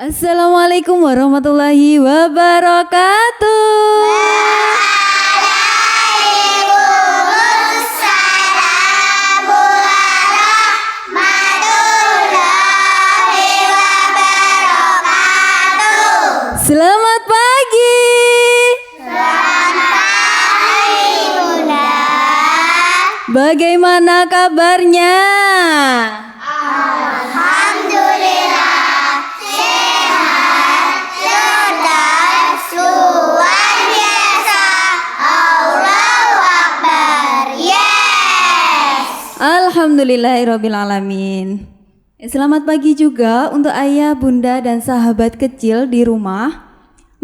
Assalamualaikum warahmatullahi wabarakatuh. Selamat pagi. Bagaimana kabarnya? Alhamdulillahirrabbilalamin. Selamat pagi juga untuk ayah, bunda, dan sahabat kecil di rumah.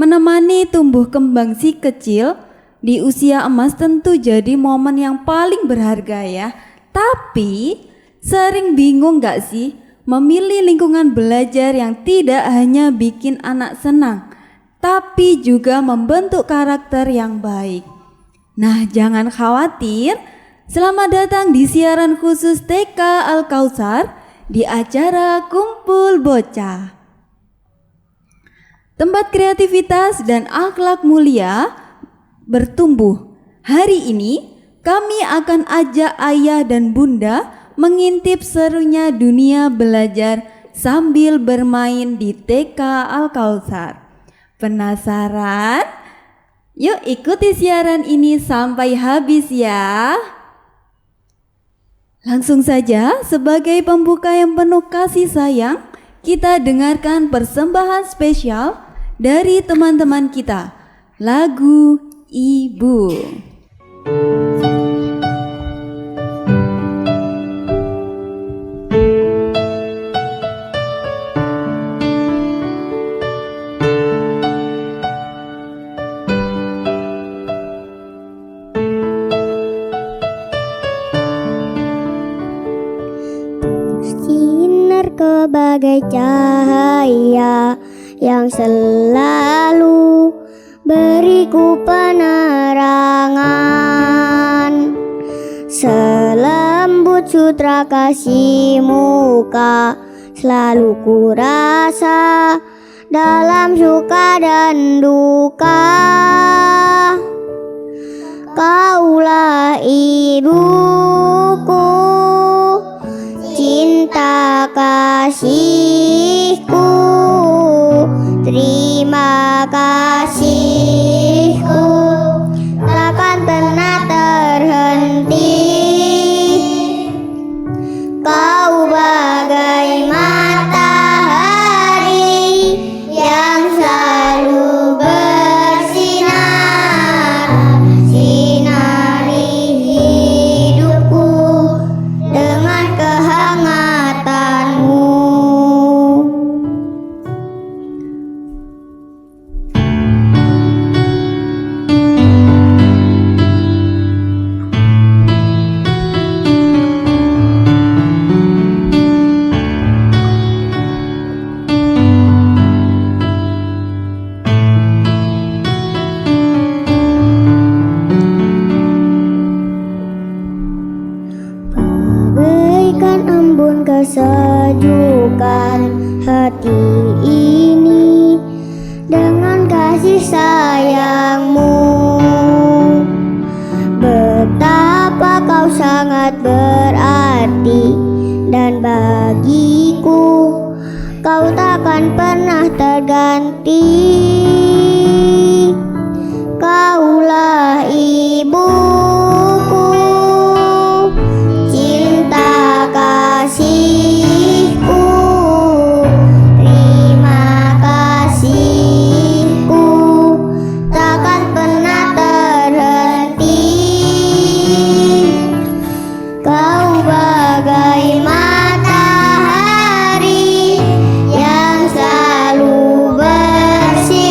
Menemani tumbuh kembang si kecil di usia emas tentu jadi momen yang paling berharga ya. Tapi sering bingung gak sih memilih lingkungan belajar yang tidak hanya bikin anak senang, tapi juga membentuk karakter yang baik. Nah, jangan khawatir. Selamat datang di siaran khusus TK Al-Kautsar di acara Kumpul Bocah. Tempat kreativitas dan akhlak mulia bertumbuh. Hari ini kami akan ajak ayah dan bunda mengintip serunya dunia belajar sambil bermain di TK Al-Kautsar. Penasaran? Yuk ikuti siaran ini sampai habis ya. Langsung saja, sebagai pembuka yang penuh kasih sayang, kita dengarkan persembahan spesial dari teman-teman kita, lagu Ibu. Bagai cahaya yang selalu beriku penerangan, selembut sutra kasih muka selalu ku rasa dalam suka dan duka. Kaulah ibuku, cinta kasihku, terima kasihku takkan pernah terhenti. Kau bagai matahari yang selalu bersinar, sinari hidupku dengan kehangatanmu. Bagaikan embun kesejukan hati ini dengan kasih sayangmu. Betapa kau sangat berarti, dan bagiku kau takkan pernah terganti. Kaulah ibuku, cinta kasihku, terima kasihku takkan pernah terhenti. Kau bagai matahari yang selalu bersinar,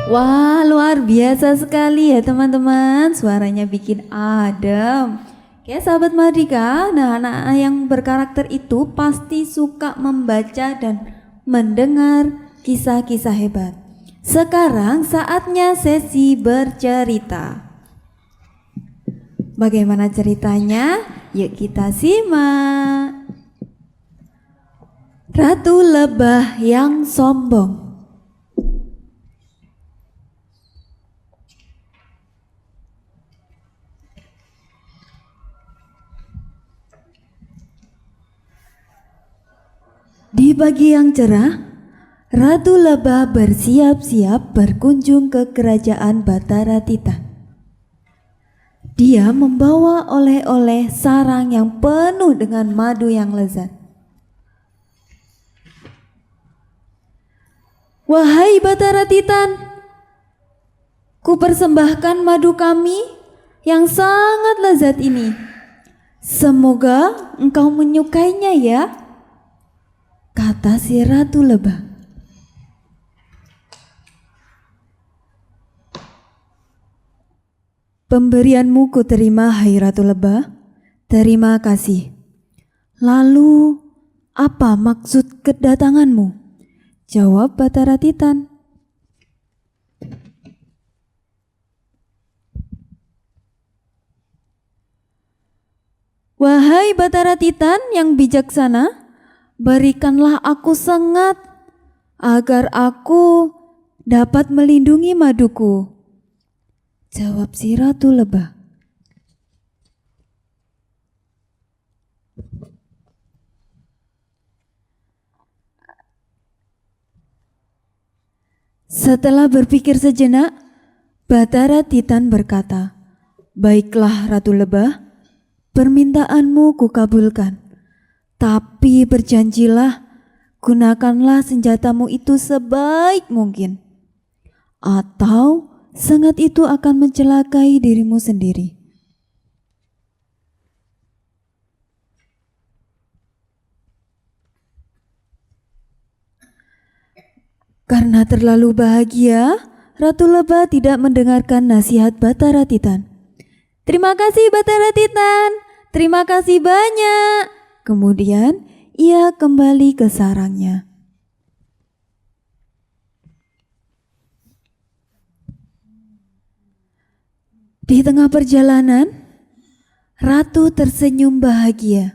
Wah, luar biasa sekali ya teman-teman. Suaranya bikin adem. Oke, sahabat Mardika, nah anak yang berkarakter itu pasti suka membaca dan mendengar kisah-kisah hebat. Sekarang saatnya sesi bercerita. Bagaimana ceritanya? Yuk kita simak. Ratu Lebah yang Sombong. Di pagi yang cerah, Ratu Lebah bersiap-siap berkunjung ke kerajaan Batara Titan. Dia membawa oleh-oleh sarang yang penuh dengan madu yang lezat. Wahai Batara Titan, ku persembahkan madu kami yang sangat lezat ini. Semoga engkau menyukainya ya, kata si Ratu Lebah. Pemberianmu ku terima, hai Ratu Lebah. Terima kasih. Lalu, apa maksud kedatanganmu? Jawab Batara Titan. Wahai Batara Titan yang bijaksana, berikanlah aku sengat agar aku dapat melindungi maduku. Jawab si Ratu Lebah. Setelah berpikir sejenak, Batara Titan berkata, "Baiklah Ratu Lebah, permintaanmu kukabulkan. Tapi berjanjilah, gunakanlah senjatamu itu sebaik mungkin. Atau sengat itu akan mencelakai dirimu sendiri." Karena terlalu bahagia, Ratu Lebah tidak mendengarkan nasihat Batara Titan. "Terima kasih Batara Titan, terima kasih banyak." Kemudian ia kembali ke sarangnya. Di tengah perjalanan, Ratu tersenyum bahagia.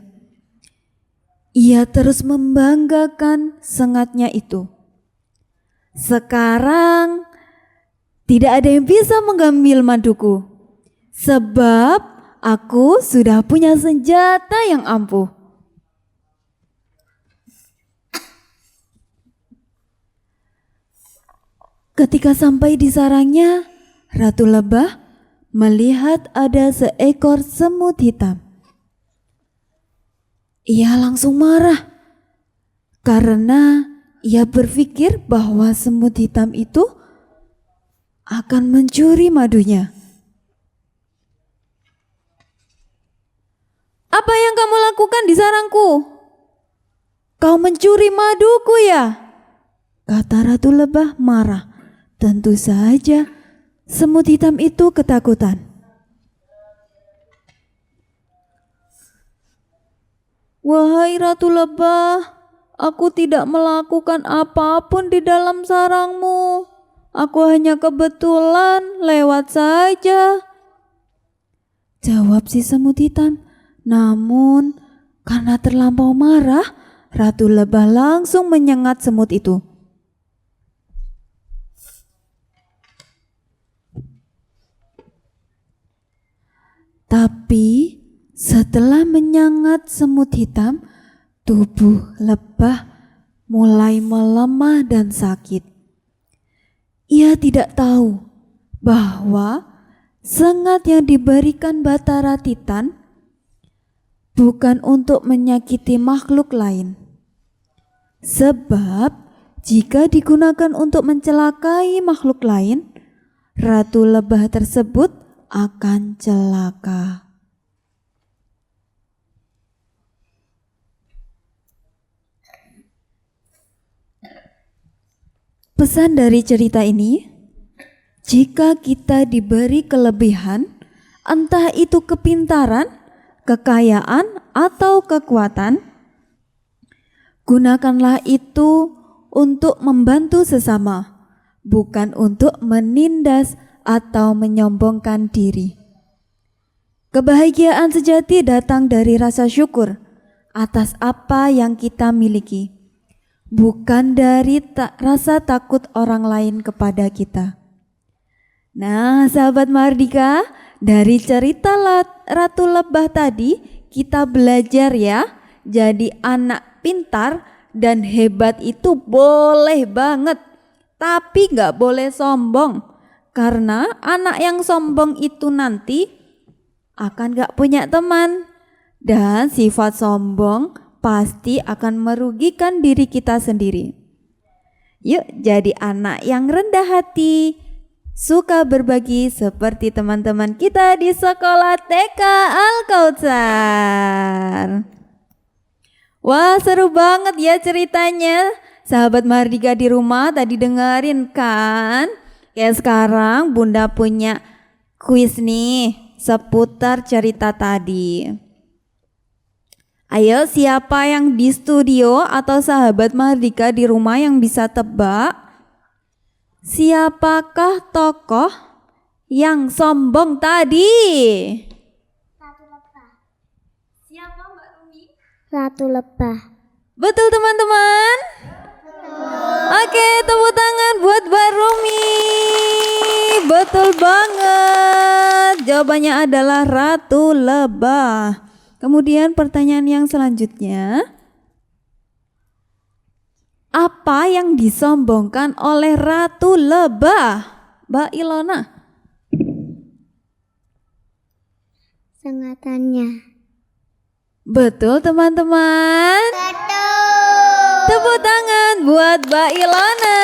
Ia terus membanggakan sengatnya itu. Sekarang tidak ada yang bisa mengambil maduku, sebab aku sudah punya senjata yang ampuh. Ketika sampai di sarangnya, Ratu Lebah melihat ada seekor semut hitam. Ia langsung marah karena ia berpikir bahwa semut hitam itu akan mencuri madunya. "Apa yang kamu lakukan di sarangku? Kau mencuri maduku ya?" kata Ratu Lebah marah. Tentu saja semut hitam itu ketakutan. "Wahai Ratu Lebah, aku tidak melakukan apapun di dalam sarangmu. Aku hanya kebetulan lewat saja," jawab si semut hitam. Namun karena terlampau marah, Ratu Lebah langsung menyengat semut itu. Tapi setelah menyengat semut hitam, tubuh Lebah mulai melemah dan sakit. Ia tidak tahu bahwa sengat yang diberikan Batara Titan bukan untuk menyakiti makhluk lain. Sebab jika digunakan untuk mencelakai makhluk lain, Ratu Lebah tersebut akan celaka. Pesan dari cerita ini, Jika kita diberi kelebihan, entah itu kepintaran, kekayaan, atau kekuatan, gunakanlah itu untuk membantu sesama, bukan untuk menindas atau menyombongkan diri. Kebahagiaan sejati datang dari rasa syukur atas apa yang kita miliki, bukan dari rasa takut orang lain kepada kita. Nah, sahabat Mardika, dari cerita Ratu Lebah tadi kita belajar ya, jadi anak pintar dan hebat itu boleh banget, tapi gak boleh sombong, karena anak yang sombong itu nanti akan gak punya teman, dan sifat sombong pasti akan merugikan diri kita sendiri. Yuk jadi anak yang rendah hati, suka berbagi seperti teman-teman kita di sekolah TK Al-Kautsar. Wah, seru banget ya ceritanya. Sahabat Mardika di rumah tadi dengerin kan? Ya, sekarang Bunda punya kuis nih seputar cerita tadi. Ayo, siapa yang di studio atau sahabat Mardika di rumah yang bisa tebak? Siapakah tokoh yang sombong tadi? Siapa Mbak Rumi? Ratu Lebah. Betul teman-teman? Oke, tepuk tangan buat Mbak Rumi. Betul banget. Jawabannya adalah Ratu Lebah. Kemudian pertanyaan yang selanjutnya. Apa yang disombongkan oleh Ratu Lebah? Mbak Ilona. Sengatannya. Betul teman-teman. Betul. Tepuk tangan buat Mbak Ilona.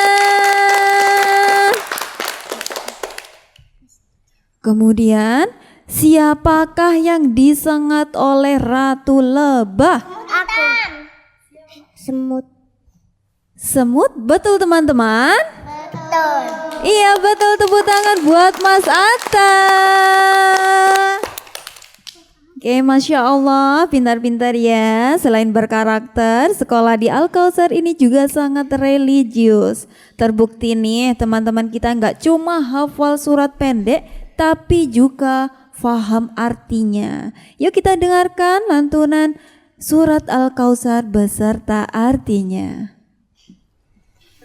Kemudian, siapakah yang disengat oleh Ratu Lebah? Aku. Semut. Semut, betul teman-teman? Betul. Iya betul, tepuk tangan buat Mas Atta. Oke, Masya Allah, pintar-pintar ya. Selain berkarakter, sekolah di Al-Kautsar ini juga sangat religius. Terbukti nih teman-teman kita nggak cuma hafal surat pendek, tapi juga faham artinya. Yuk kita dengarkan lantunan surat Al-Kautsar beserta artinya.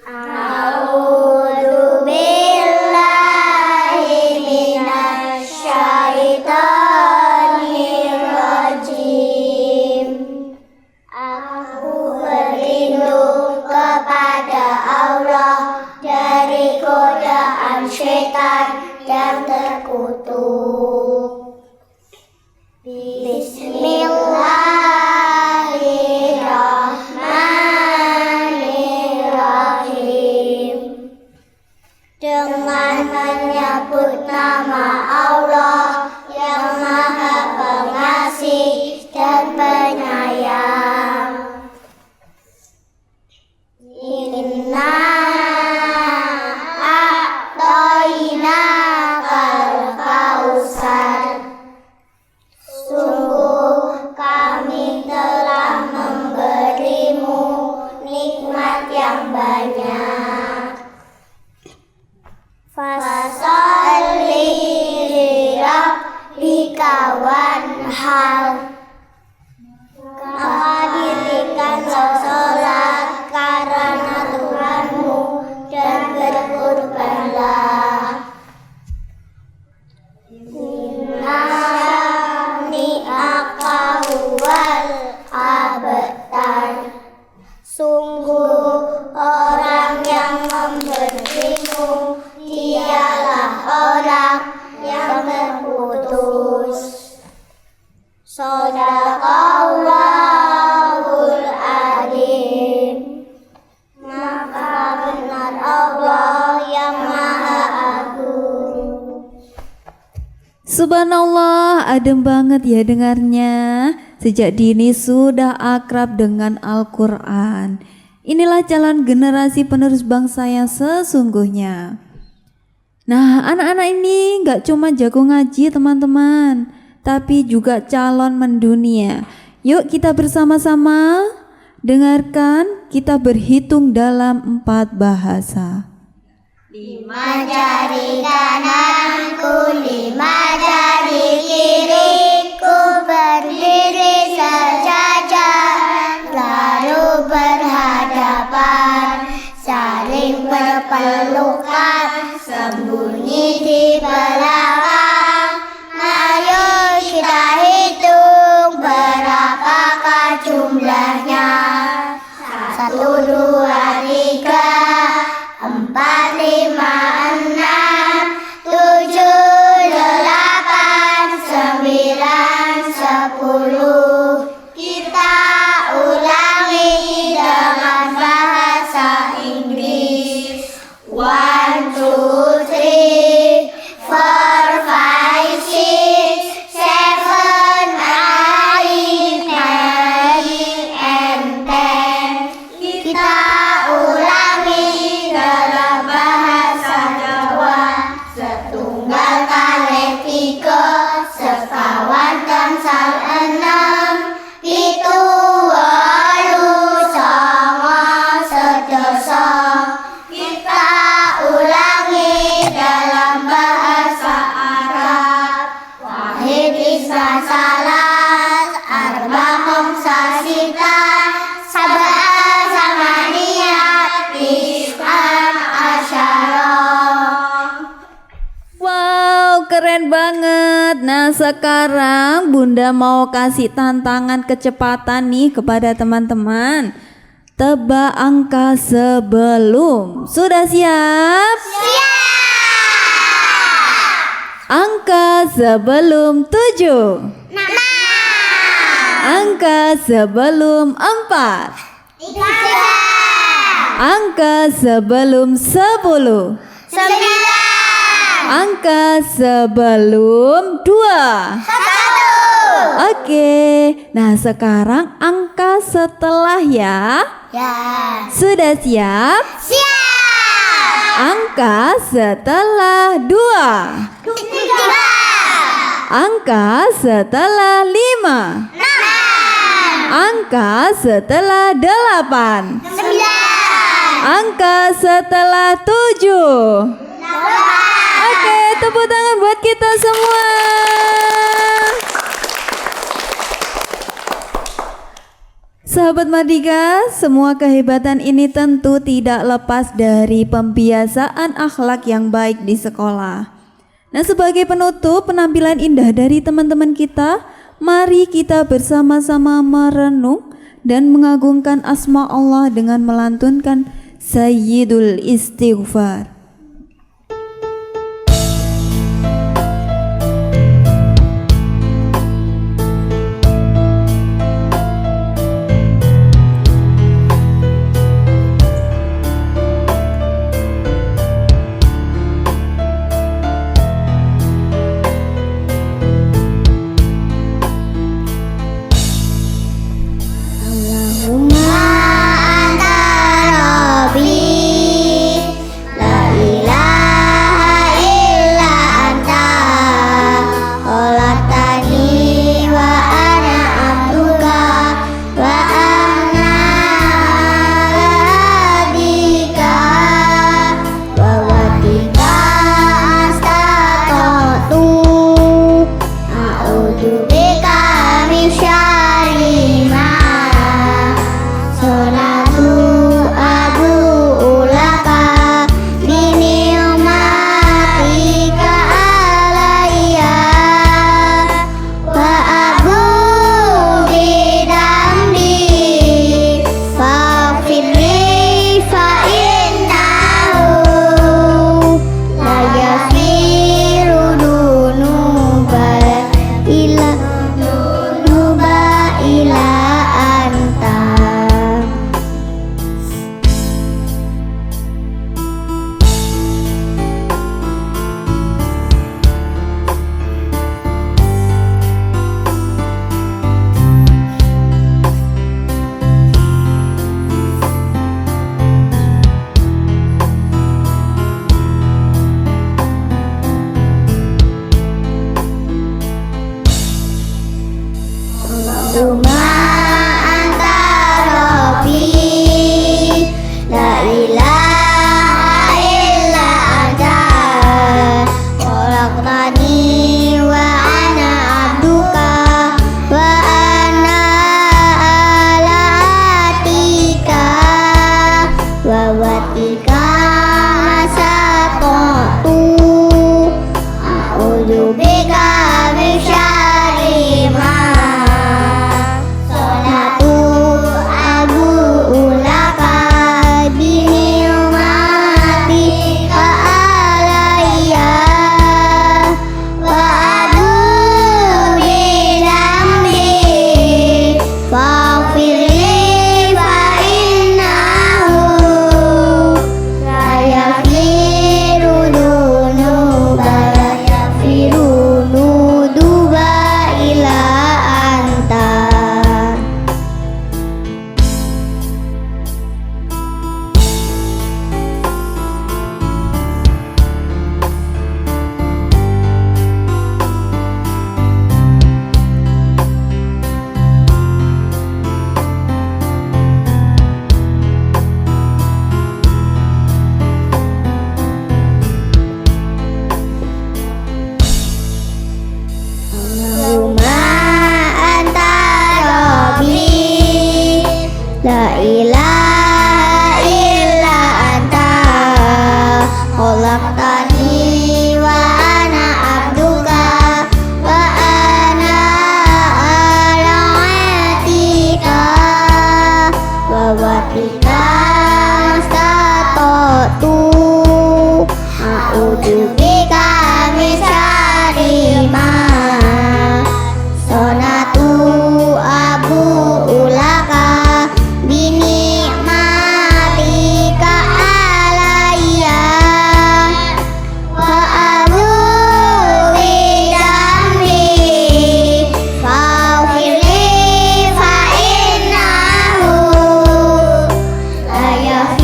A'udzu billahi minasyaitonir rajim. Aku berlindung kepada Allah dari godaan syaitan yang terkutuk. Bismillahirrahmanirrahim. Dengan menyebut nama Allah yang Maha Pengasih dan Penyayang. Inna a'tainakal kautsar. Sungguh kami telah memberimu nikmat yang banyak. Fasalli lirabbika wanhar. Maka dirikanlah sholat karena Tuhanmu dan berkurbanlah. Huwal abtar. Sungguh orang yang membenci-Mu dialah orang yang terputus. Shadaqallahul adzim. Maka benar Allah yang Maha Agung. Subhanallah, adem banget ya dengarnya. Sejak dini sudah akrab dengan Al-Quran. Inilah calon generasi penerus bangsa yang sesungguhnya. Nah, anak-anak ini gak cuma jago ngaji teman-teman, tapi juga calon mendunia. Yuk kita bersama-sama dengarkan, kita berhitung dalam 4 bahasa. 5 jari kananku, 5 jari kiriku, berdiri sejajar, lalu berhadapan, saling berpelukan, sembunyi di belakang. Ayo kita hitung berapakah jumlahnya. 1, 2, 3, 4, 5, 6, 7, 8, 9, 10. Kita ulangi dengan bahasa Inggris. 1, 2, 3, 4, 5, 6, 7, 8, 9, and 10. Kita ulangi dalam bahasa Jawa. Setunggal kali 3, sekawan gangsal 6, pitu 8, 9, 10. Kita ulangi dalam bahasa Arab. Wahid isna salas, arba khamsa sita, sab'a samaniyat, tis'an asyara. Wow, keren banget. Nah, sekarang Bunda mau kasih tantangan kecepatan nih kepada teman-teman. Tebak angka sebelum. Sudah siap? Angka sebelum 7. Angka sebelum 4. Angka sebelum 10. 9, Angka sebelum 2. 1. Oke. Nah, sekarang angka setelah ya. Ya. Sudah siap? Siap. Angka setelah 2. 3, Angka setelah 5. 6, Angka setelah 8. 9, Angka setelah 7. 8. Oke, tepuk tangan buat kita semua. Sahabat Mardika, semua kehebatan ini tentu tidak lepas dari pembiasaan akhlak yang baik di sekolah. Nah, sebagai penutup penampilan indah dari teman-teman kita, mari kita bersama-sama merenung dan mengagungkan asma Allah dengan melantunkan Sayyidul Istighfar. Allahumma anta rabbi, la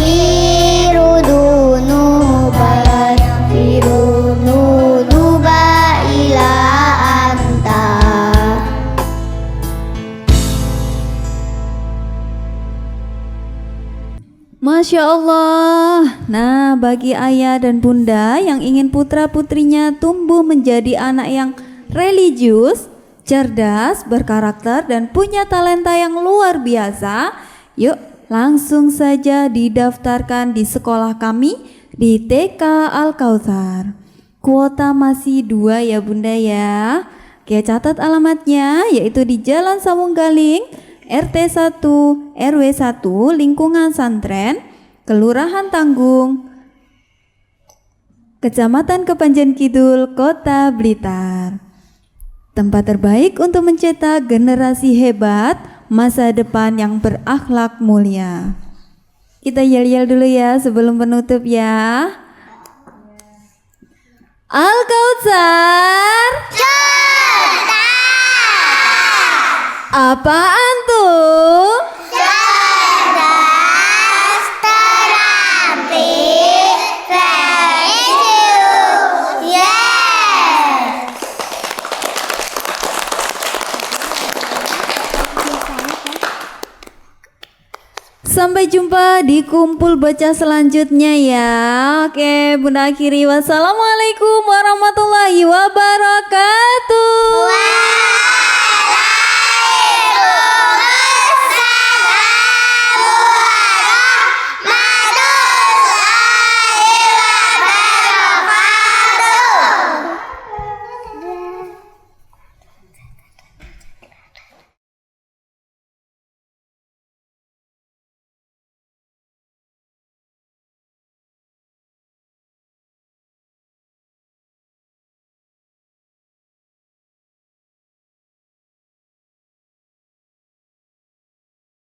Naghfiru dunuba naghfiru dunuba ila anta. Masya Allah. Nah, bagi ayah dan bunda yang ingin putra-putrinya tumbuh menjadi anak yang religius, cerdas, berkarakter, dan punya talenta yang luar biasa, yuk langsung saja didaftarkan di sekolah kami di TK Al-Kautsar. Kuota masih 2 ya bunda ya. Oke, catat alamatnya yaitu di Jalan Sawunggaling, RT 1 RW 1 Lingkungan Santren, Kelurahan Tanggung, Kecamatan Kepanjen Kidul, Kota Blitar. Tempat terbaik untuk mencetak generasi hebat, masa depan yang berakhlak mulia. Kita yel-yel dulu ya sebelum penutup ya. Al-Kautsar. Apaan tuh? Cerdas, terampil, religius. Yes. Sampai jumpa di kumpul baca selanjutnya ya. Oke, bunda akhiri. Wassalamualaikum warahmatullahi wabarakatuh. Wow.